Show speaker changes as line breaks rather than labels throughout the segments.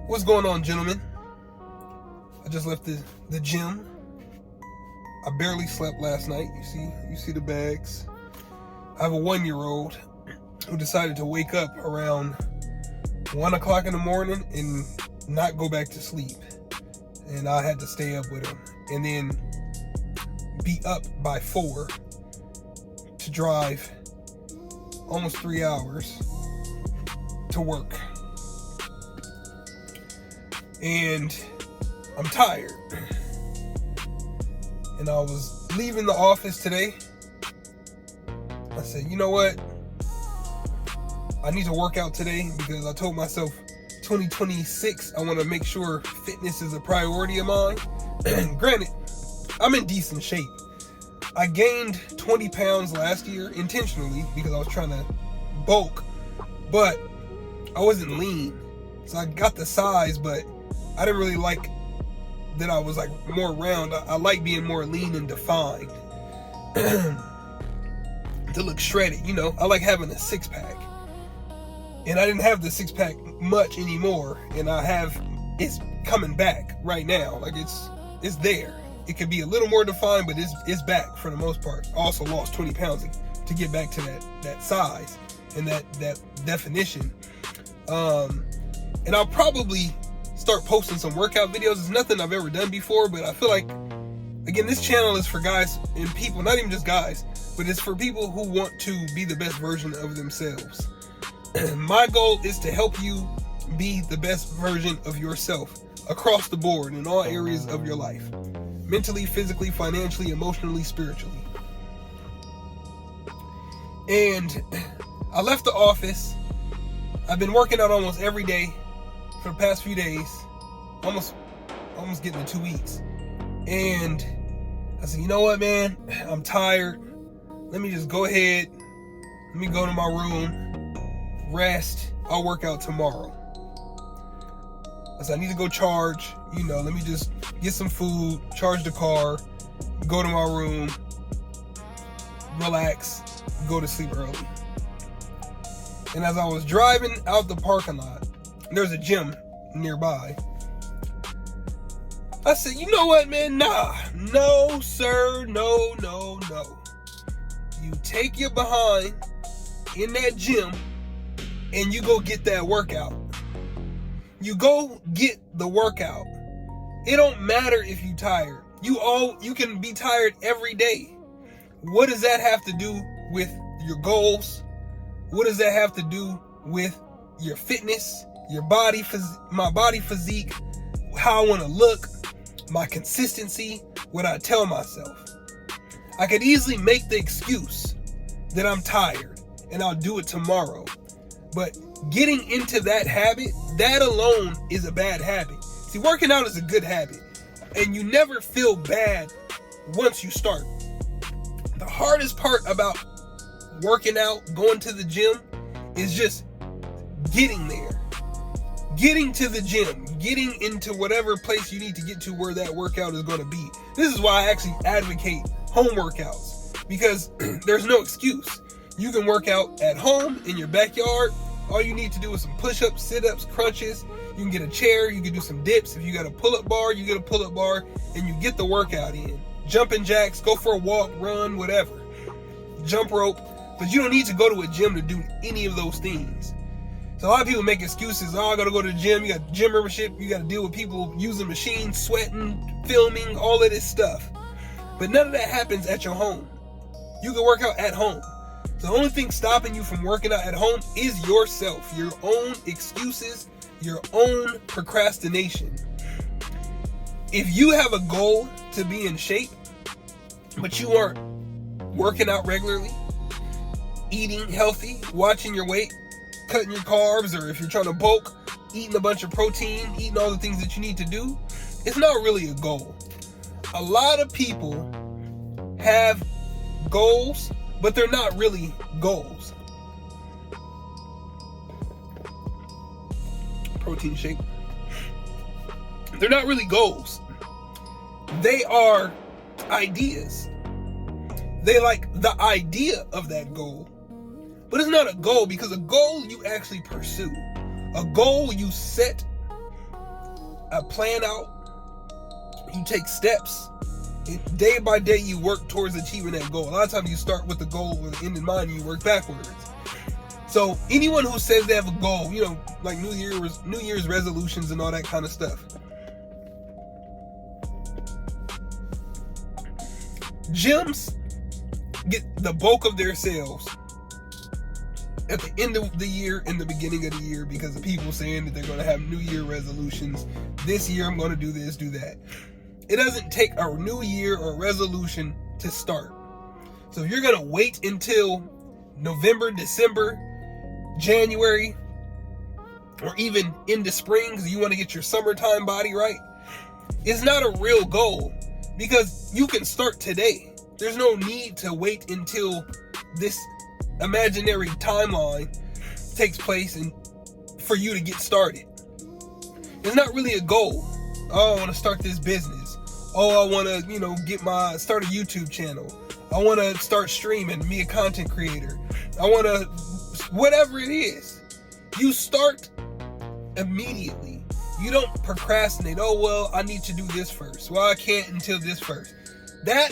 What's going on, gentlemen? I just left the gym. I barely slept last night. You see the bags. I have a 1-year-old who decided to wake up around 1 o'clock in the morning and not go back to sleep. And I had to stay up with him and then be up by 4 to drive almost 3 hours to work. And I'm tired. And I was leaving the office today. I said, you know what? I need to work out today because I told myself 2026, I want to make sure fitness is a priority of mine. And granted, I'm in decent shape. I gained 20 pounds last year intentionally because I was trying to bulk, but I wasn't lean. So I got the size, but I didn't really like that I was like more round. I like being more lean and defined to look shredded, you know. I like having a 6-pack. And I didn't have the 6-pack much anymore, and it's coming back right now. Like it's there. It could be a little more defined, but it's back for the most part. I also lost 20 pounds to get back to that size and that definition. And I'll probably start posting some workout videos. It's nothing I've ever done before, but I feel like, again, this channel is for guys and people, not even just guys, but it's for people who want to be the best version of themselves. My goal is to help you be the best version of yourself across the board in all areas of your life. Mentally, physically, financially, emotionally, spiritually. And I left the office. I've been working out almost every day for the past few days, almost getting to 2 weeks. And I said, you know what, man? I'm tired. Let me just go ahead. Let me go to my room, rest. I'll work out tomorrow. I said, I need to go charge. Let me just get some food, charge the car, go to my room, relax, go to sleep early. And as I was driving out the parking lot, there's a gym nearby. I said, you know what, man? Nah. No, sir. No. You take your behind in that gym and you go get that workout. You go get the workout. It don't matter if you're tired. You can be tired every day. What does that have to do with your goals? What does that have to do with your fitness, your body, my body physique, how I want to look, my consistency, what I tell myself? I could easily make the excuse that I'm tired and I'll do it tomorrow. But getting into that habit, that alone is a bad habit. See, working out is a good habit. And you never feel bad once you start. The hardest part about working out, going to the gym, is just getting there. Getting to the gym, getting into whatever place you need to get to where that workout is going to be. This is why I actually advocate home workouts, because there's no excuse. You can work out at home in your backyard. All you need to do is some push-ups, sit-ups, crunches. You can get a chair, you can do some dips. If you got a pull-up bar, you get a pull-up bar, and you get the workout in. Jumping jacks, go for a walk, run, whatever. Jump rope. But you don't need to go to a gym to do any of those things. So a lot of people make excuses. I gotta go to the gym. You got gym membership. You got to deal with people using machines, sweating, filming, all of this stuff. But none of that happens at your home. You can work out at home. The only thing stopping you from working out at home is yourself, your own excuses, your own procrastination. If you have a goal to be in shape, but you aren't working out regularly, eating healthy, watching your weight, cutting your carbs, or if you're trying to bulk, eating a bunch of protein, eating all the things that you need to do, it's not really a goal. A lot of people have goals, but they're not really goals. Protein shake. They're not really goals. They are ideas. They like the idea of that goal. But it's not a goal, because a goal you actually pursue. A goal you set a plan out. You take steps. And day by day, you work towards achieving that goal. A lot of times you start with the goal with the end in mind, and you work backwards. So anyone who says they have a goal, you know, like New Year's resolutions and all that kind of stuff. Gyms get the bulk of their sales at the end of the year and the beginning of the year because of people saying that they're going to have New Year resolutions. This year I'm going to do this, do that. It doesn't take a new year or resolution to start. So if you're going to wait until November, December, January, or even into spring because you want to get your summertime body right, it's not a real goal because you can start today. There's no need to wait until this imaginary timeline takes place and for you to get started. It's not really a goal. Oh, I want to start this business. Oh, I want to, start a YouTube channel. I want to start streaming, be a content creator. I want to, whatever it is, you start immediately. You don't procrastinate. Oh, well, I need to do this first. Well, I can't until this first. That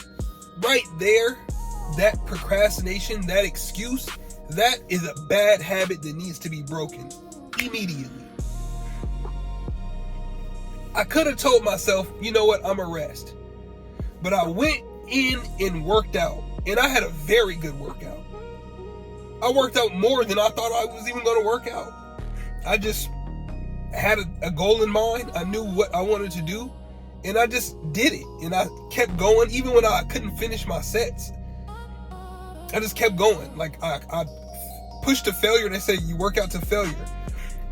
right there, that procrastination, that excuse, that is a bad habit that needs to be broken immediately. I could have told myself, you know what, I'm a rest. But I went in and worked out, and I had a very good workout. I worked out more than I thought I was even going to work out. I just had a goal in mind. I knew what I wanted to do, and I just did it. And I kept going, even when I couldn't finish my sets. I just kept going. Like, I pushed to failure. They say you work out to failure.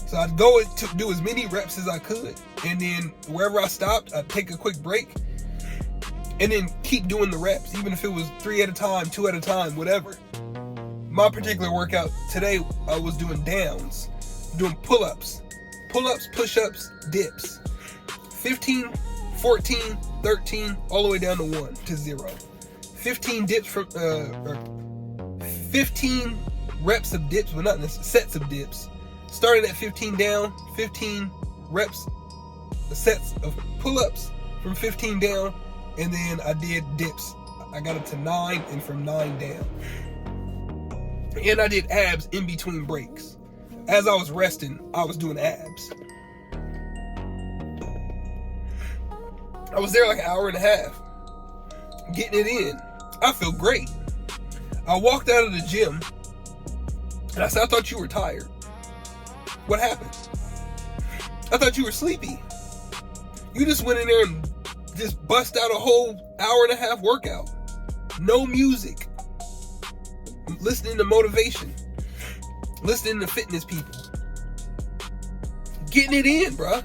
So I'd go to do as many reps as I could. And then wherever I stopped, I'd take a quick break. And then keep doing the reps. Even if it was 3 at a time, 2 at a time, whatever. My particular workout today, I was doing downs. Doing pull-ups. Pull-ups, push-ups, dips. 15, 14, 13, all the way down to 1 to 0. 15 dips from, 15 reps of dips, but not sets of dips. Started at 15 down, 15 reps, sets of pull-ups from 15 down, and then I did dips. I got up to 9, and from 9 down. And I did abs in between breaks. As I was resting, I was doing abs. I was there like an hour and a half, getting it in. I feel great. I walked out of the gym, and I said, I thought you were tired. What happened? I thought you were sleepy. You just went in there and just bust out a whole hour and a half workout. No music. Listening to motivation. Listening to fitness people. Getting it in, bruh.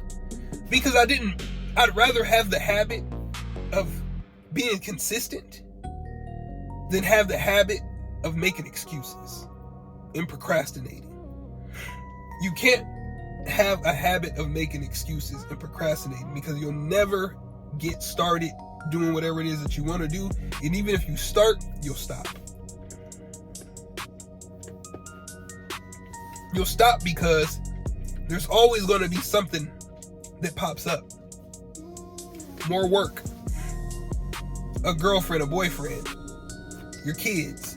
Because I'd rather have the habit of being consistent than have the habit of making excuses and procrastinating. You can't have a habit of making excuses and procrastinating because you'll never get started doing whatever it is that you want to do. And even if you start, you'll stop. You'll stop because there's always going to be something that pops up. More work. A girlfriend, a boyfriend. Your kids.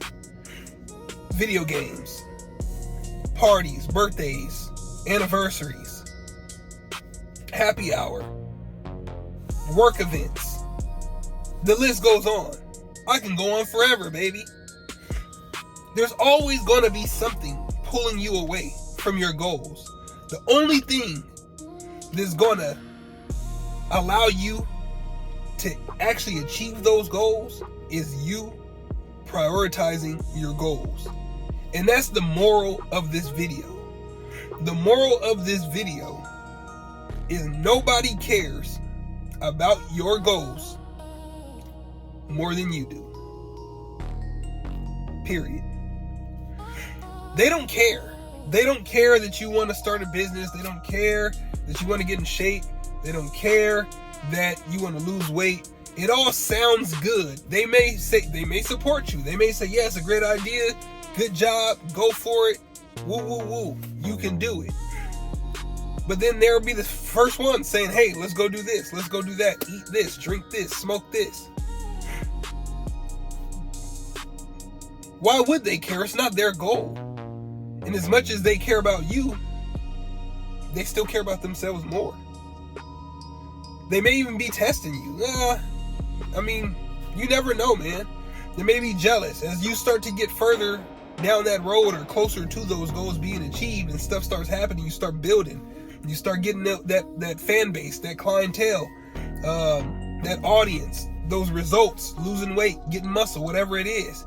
Video games. Parties, birthdays, anniversaries, happy hour, work events. The list goes on. I can go on forever, baby. There's always going to be something pulling you away from your goals. The only thing that's going to allow you to actually achieve those goals is you prioritizing your goals. And that's the moral of this video. The moral of this video is nobody cares about your goals more than you do. Period. They don't care. They don't care that you want to start a business. They don't care that you want to get in shape. They don't care that you want to lose weight. It all sounds good. They may support you. They may say, yeah, it's a great idea. Good job. Go for it. Woo, woo, woo. You can do it. But then there'll be the first one saying, hey, let's go do this, let's go do that, eat this, drink this, smoke this. Why would they care? It's not their goal. And as much as they care about you, they still care about themselves more. They may even be testing you. I mean, you never know, man. They may be jealous. As you start to get further down that road or closer to those goals being achieved and stuff starts happening, you start building. You start getting that fan base, that clientele, that audience, those results, losing weight, getting muscle, whatever it is.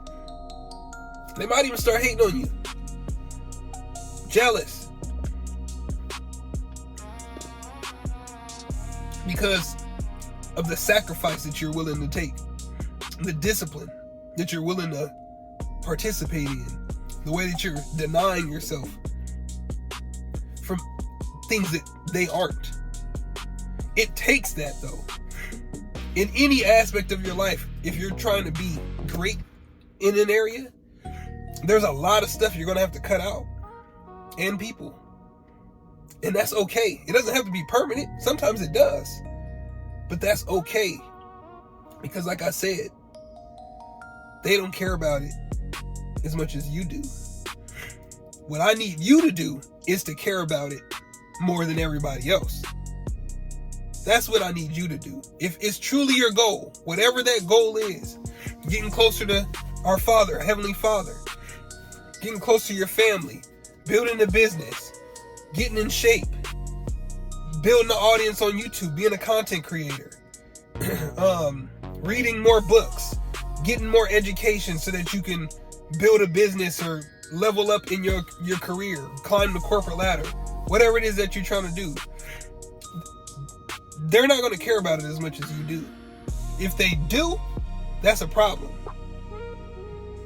They might even start hating on you. Jealous. Because of the sacrifice that you're willing to take. The discipline that you're willing to participate in. The way that you're denying yourself from things that they aren't. It takes that, though. In any aspect of your life, if you're trying to be great in an area, there's a lot of stuff you're going to have to cut out. And people. And that's okay. It doesn't have to be permanent. Sometimes it does. But that's okay. Because like I said, they don't care about it as much as you do. What I need you to do is to care about it more than everybody else. That's what I need you to do. If it's truly your goal, whatever that goal is, getting closer to our Father, our Heavenly Father, getting close to your family, building a business, getting in shape, building an audience on YouTube, being a content creator, reading more books, getting more education so that you can build a business or level up in your career, climb the corporate ladder, whatever it is that you're trying to do. They're not going to care about it as much as you do. If they do, that's a problem.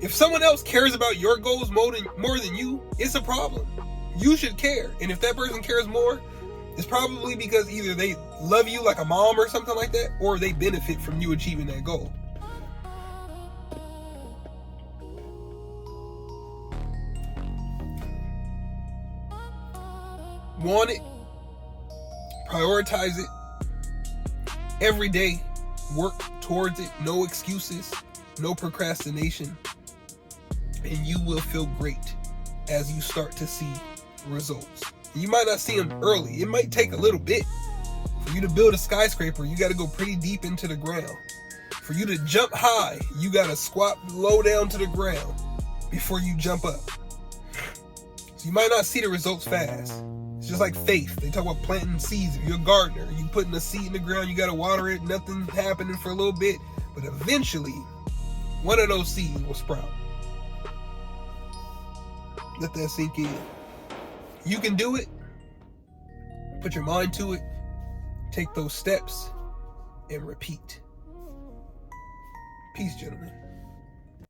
If someone else cares about your goals more than you, it's a problem. You should care. And if that person cares more, it's probably because either they love you like a mom or something like that, or they benefit from you achieving that goal. Want it, prioritize it, every day, work towards it, no excuses, no procrastination, and you will feel great as you start to see results. You might not see them early. It might take a little bit. For you to build a skyscraper, you got to go pretty deep into the ground. For you to jump high, you got to squat low down to the ground before you jump up. So you might not see the results fast. It's just like faith. They talk about planting seeds. If you're a gardener, you putting a seed in the ground, you got to water it, nothing happening for a little bit. But eventually, one of those seeds will sprout. Let that sink in. You can do it. Put your mind to it. Take those steps and repeat. Peace, gentlemen.